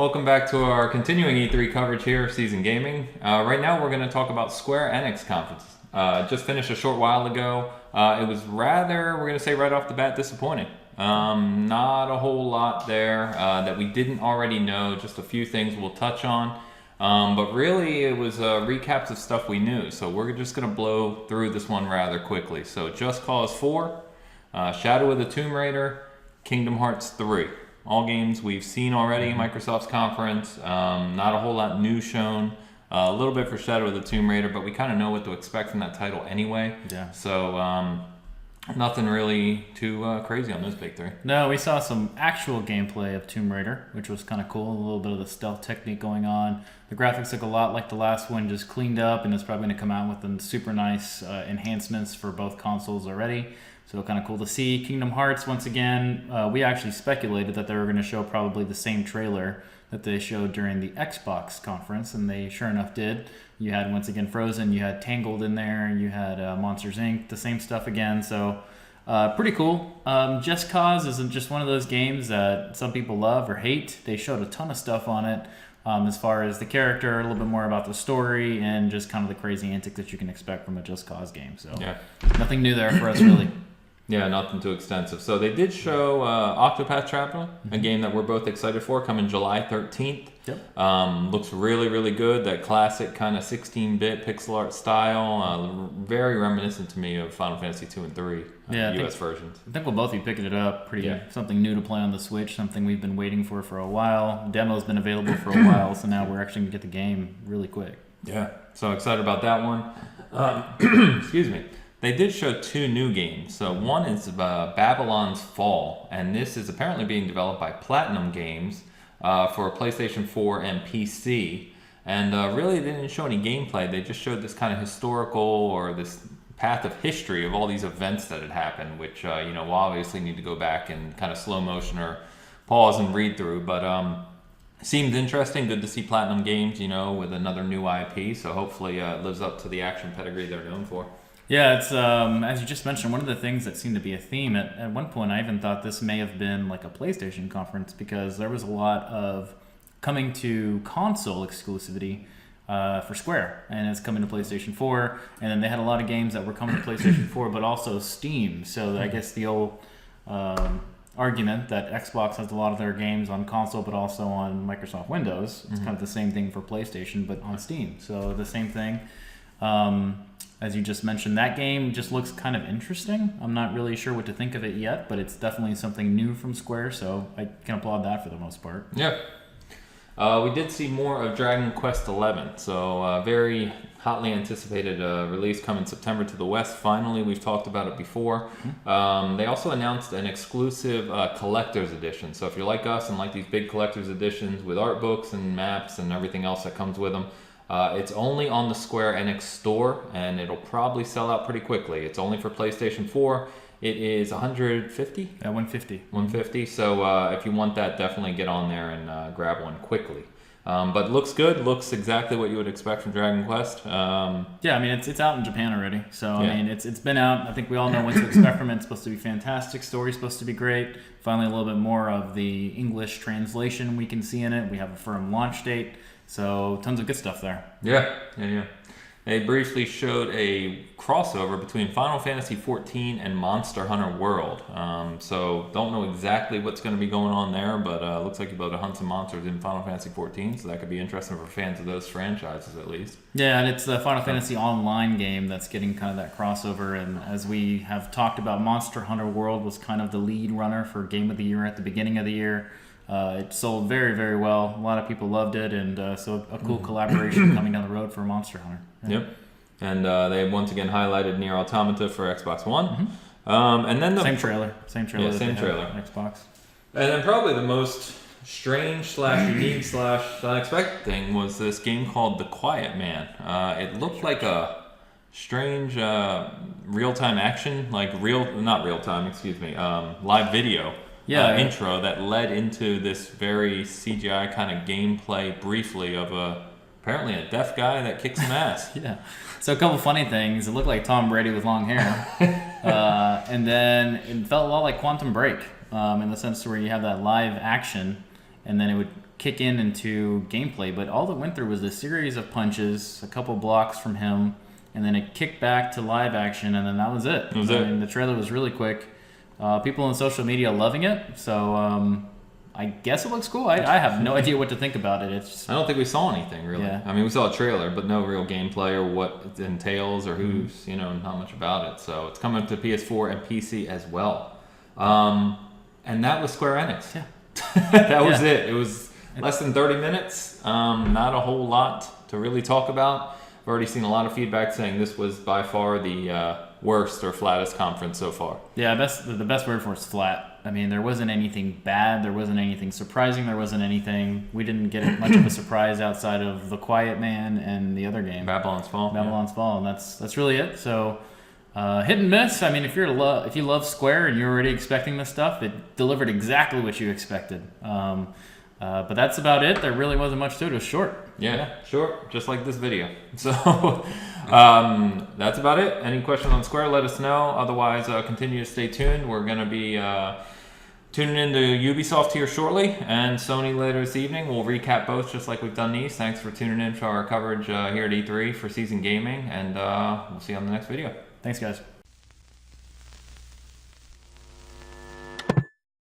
Welcome back to our continuing E3 coverage here of Season Gaming. Right now we're going to talk about Square Enix conference. Just finished a short while ago. It was rather, we're going to say right off the bat, disappointing. Not a whole lot there that we didn't already know, just a few things we'll touch on. But really it was recaps of stuff we knew, so we're just going to blow through this one rather quickly. So Just Cause 4, Shadow of the Tomb Raider, Kingdom Hearts 3. All games we've seen already in Microsoft's conference. Not a whole lot new shown. A little bit for Shadow of the Tomb Raider, but we kind of know what to expect from that title anyway. Yeah. So nothing really too crazy on those big three. No, we saw some actual gameplay of Tomb Raider, which was kind of cool. A little bit of the stealth technique going on. The graphics look a lot like the last one, just cleaned up, and it's probably going to come out with super nice enhancements for both consoles already. So kind of cool to see. Kingdom Hearts, once again, we actually speculated that they were going to show probably the same trailer that they showed during the Xbox conference, and they sure enough did. You had, once again, Frozen, you had Tangled in there, and you had Monsters, Inc., the same stuff again, so pretty cool. Just Cause isn't just one of those games that some people love or hate. They showed a ton of stuff on it as far as the character, a little bit more about the story, and just kind of the crazy antics that you can expect from a Just Cause game. So yeah. Nothing new there for us, really. Yeah, nothing too extensive. So they did show Octopath Traveler, a game that we're both excited for, coming July 13th. Yep. Looks really, really good. That classic kind of 16-bit pixel art style. Very reminiscent to me of Final Fantasy 2 and 3 US versions. I think we'll both be picking it up. Something new to play on the Switch, something we've been waiting for a while. Demo's been available for a while, so now we're actually going to get the game really quick. Yeah, so excited about that one. Excuse me. They did show two new games. So one is Babylon's Fall, and this is apparently being developed by Platinum Games for PlayStation 4 and PC. And really, they didn't show any gameplay. They just showed this kind of historical or this path of history of all these events that had happened, which we'll obviously need to go back and kind of slow motion or pause and read through. But seemed interesting. Good to see Platinum Games, with another new IP. So hopefully it lives up to the action pedigree they're known for. Yeah, it's as you just mentioned, one of the things that seemed to be a theme. At one point, I even thought this may have been like a PlayStation conference because there was a lot of coming to console exclusivity for Square, and it's coming to PlayStation 4. And then they had a lot of games that were coming to PlayStation 4, but also Steam. So I guess the old argument that Xbox has a lot of their games on console, but also on Microsoft Windows. It's kind of the same thing for PlayStation, but on Steam. So the same thing. As you just mentioned, that game just looks kind of interesting. I'm not really sure what to think of it yet, but it's definitely something new from Square, so I can applaud that for the most part. Yeah. We did see more of Dragon Quest XI, so very hotly anticipated release coming September to the West. Finally, we've talked about it before. They also announced an exclusive collector's edition. So if you're like us and like these big collector's editions with art books and maps and everything else that comes with them, it's only on the Square Enix store, and it'll probably sell out pretty quickly. It's only for PlayStation 4. It is $150? Yeah, $150. $150. So if you want that, definitely get on there and grab one quickly. But looks good. Looks exactly what you would expect from Dragon Quest. Yeah, I mean, it's out in Japan already. So, I mean, it's been out. I think we all know what to expect from it. It's supposed to be fantastic. Story's supposed to be great. Finally, a little bit more of the English translation we can see in it. We have a firm launch date. So tons of good stuff there. Yeah. They briefly showed a crossover between Final Fantasy XIV and Monster Hunter World. So don't know exactly what's going to be going on there, but looks like you'll be able to hunt some monsters in Final Fantasy XIV, so that could be interesting for fans of those franchises at least. Yeah, and it's the Final Fantasy Online game that's getting kind of that crossover, and as we have talked about, Monster Hunter World was kind of the lead runner for Game of the Year at the beginning of the year. It sold very, very well. A lot of people loved it, and so a cool collaboration coming down the road for Monster Hunter. Yeah. Yep. And they once again highlighted Nier Automata for Xbox One. And then Same trailer. Same trailer. Xbox. And then probably the most strange / unique / unexpected thing was this game called The Quiet Man. It looked like a strange real-time action, live video. Intro that led into this very CGI kind of gameplay briefly of apparently a deaf guy that kicks some ass. Yeah. So a couple funny things. It looked like Tom Brady with long hair. And then it felt a lot like Quantum Break in the sense where you have that live action and then it would kick into gameplay, but all that went through was a series of punches, a couple blocks from him, and then it kicked back to live action, and then that was it. I mean, the trailer was really quick. People on social media loving it, so I guess it looks cool. I have no idea what to think about it. I don't think we saw anything really. Yeah. I mean, we saw a trailer, but no real gameplay or what it entails or who's, not much about it. So it's coming to PS4 and PC as well. And that was Square Enix. Yeah. That was it. It was less than 30 minutes. Not a whole lot to really talk about. I've already seen a lot of feedback saying this was by far the worst or flattest conference so far. Yeah, the best word for it is flat. I mean, there wasn't anything bad. There wasn't anything surprising. There wasn't anything. We didn't get much of a surprise outside of The Quiet Man and the other game, Babylon's Fall. Fall, and that's really it. So, hit and miss. I mean, if you love Square and you're already expecting this stuff, it delivered exactly what you expected. But that's about it. There really wasn't much to it. It was short. Yeah, short, just like this video. So that's about it. Any questions on Square, let us know. Otherwise, continue to stay tuned. We're going to be tuning into Ubisoft here shortly and Sony later this evening. We'll recap both just like we've done these. Thanks for tuning in for our coverage here at E3 for Season Gaming, and we'll see you on the next video. Thanks, guys.